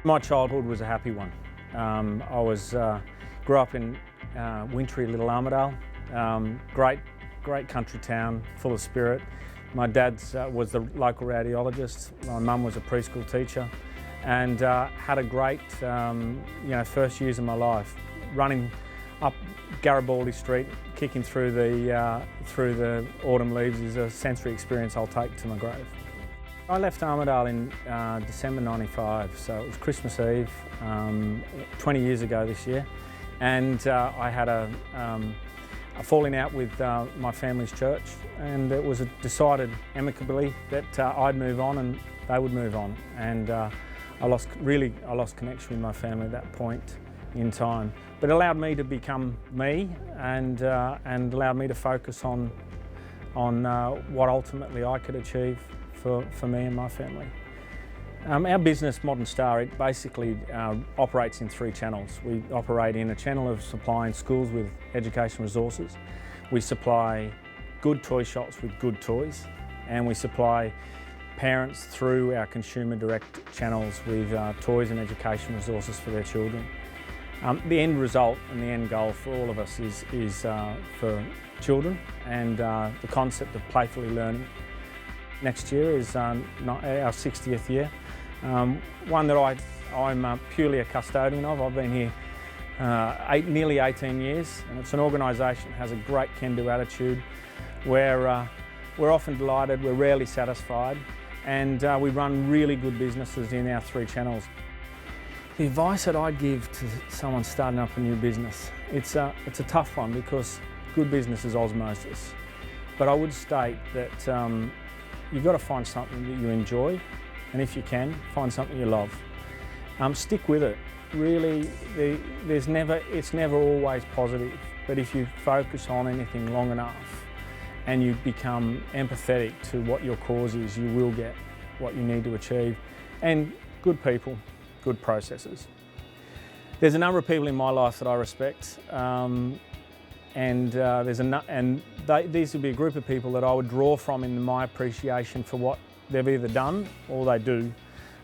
My childhood was a happy one. Grew up in wintry little Armidale, great country town, full of spirit. My dad was the local radiologist. My mum was a preschool teacher, and had a great first years of my life, running up Garibaldi Street, kicking through the autumn leaves is a sensory experience I'll take to my grave. I left Armidale in December '95, so it was Christmas Eve, 20 years ago this year, and I had a falling out with my family's church, and it was decided amicably that I'd move on and they would move on, and I lost connection with my family at that point in time. But it allowed me to become me, and allowed me to focus on what ultimately I could achieve for me and my family. Our business, Modern Star, it basically operates in three channels. We operate in a channel of supplying schools with education resources. We supply good toy shops with good toys, and we supply parents through our consumer direct channels with toys and education resources for their children. The end result and the end goal for all of us is for children, and the concept of playfully learning. Next year is our 60th year, one that I'm purely a custodian of. I've been here nearly 18 years, and it's an organisation that has a great can-do attitude. We're often delighted, we're rarely satisfied, and we run really good businesses in our three channels. The advice that I'd give to someone starting up a new business, it's a tough one because good business is osmosis. But I would state that you've got to find something that you enjoy, and if you can, find something you love. Stick with it. Really, it's never always positive, but if you focus on anything long enough and you become empathetic to what your cause is, you will get what you need to achieve. And good people, good processes. There's a number of people in my life that I respect, these would be a group of people that I would draw from in my appreciation for what they've either done or they do.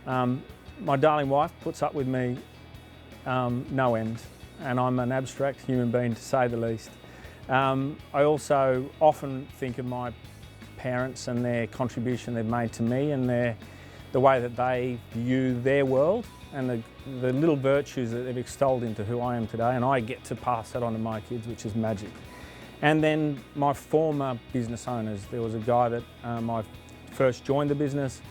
My darling wife puts up with me no end, and I'm an abstract human being to say the least. I also often think of my parents and their contribution they've made to me, and the way that they view their world, and the little virtues that they've extolled into who I am today, and I get to pass that on to my kids, which is magic. And then my former business owners. There was a guy that I first joined the business,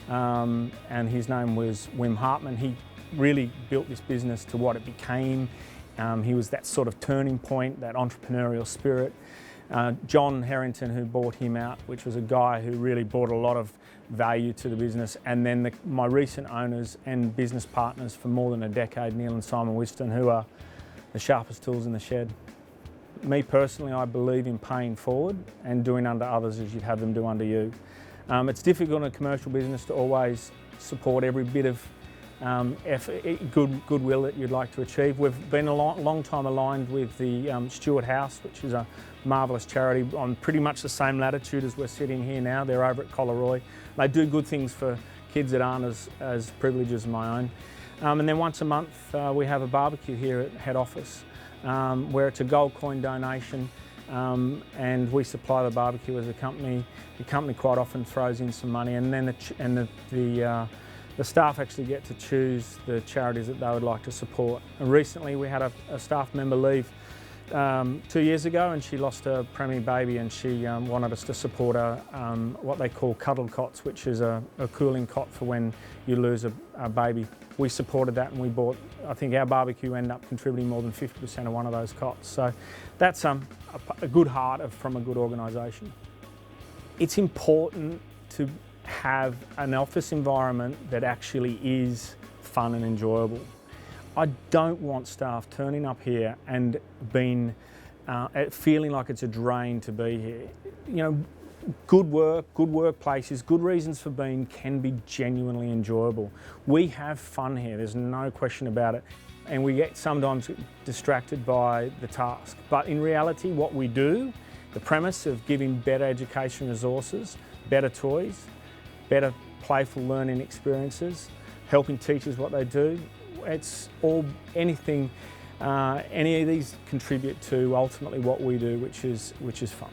and his name was Wim Hartman. He really built this business to what it became. He was that sort of turning point, that entrepreneurial spirit. John Harrington, who bought him out, which was a guy who really brought a lot of value to the business. And then my recent owners and business partners for more than a decade, Neil and Simon Whiston, who are the sharpest tools in the shed. Me personally, I believe in paying forward and doing unto others as you'd have them do unto you. It's difficult in a commercial business to always support every bit of goodwill that you'd like to achieve. We've been a long time aligned with the Stewart House, which is a marvellous charity on pretty much the same latitude as we're sitting here now. They're over at Collaroy. They do good things for kids that aren't as privileged as my own. And then once a month we have a barbecue here at head office, where it's a gold coin donation, and we supply the barbecue as a company. The company quite often throws in some money, and then the staff actually get to choose the charities that they would like to support. And recently we had a staff member leave 2 years ago, and she lost her preemie baby, and she wanted us to support what they call cuddle cots, which is a cooling cot for when you lose a baby. We supported that, and we bought, I think our barbecue ended up contributing more than 50% of one of those cots. So that's a good heart from a good organisation. It's important to have an office environment that actually is fun and enjoyable. I don't want staff turning up here and feeling like it's a drain to be here. You know, good work, good workplaces, good reasons for being can be genuinely enjoyable. We have fun here, there's no question about it. And we get sometimes distracted by the task. But in reality, what we do, the premise of giving better education resources, better toys, better playful learning experiences, helping teachers what they do. It's all anything, any of these contribute to ultimately what we do, which is fun.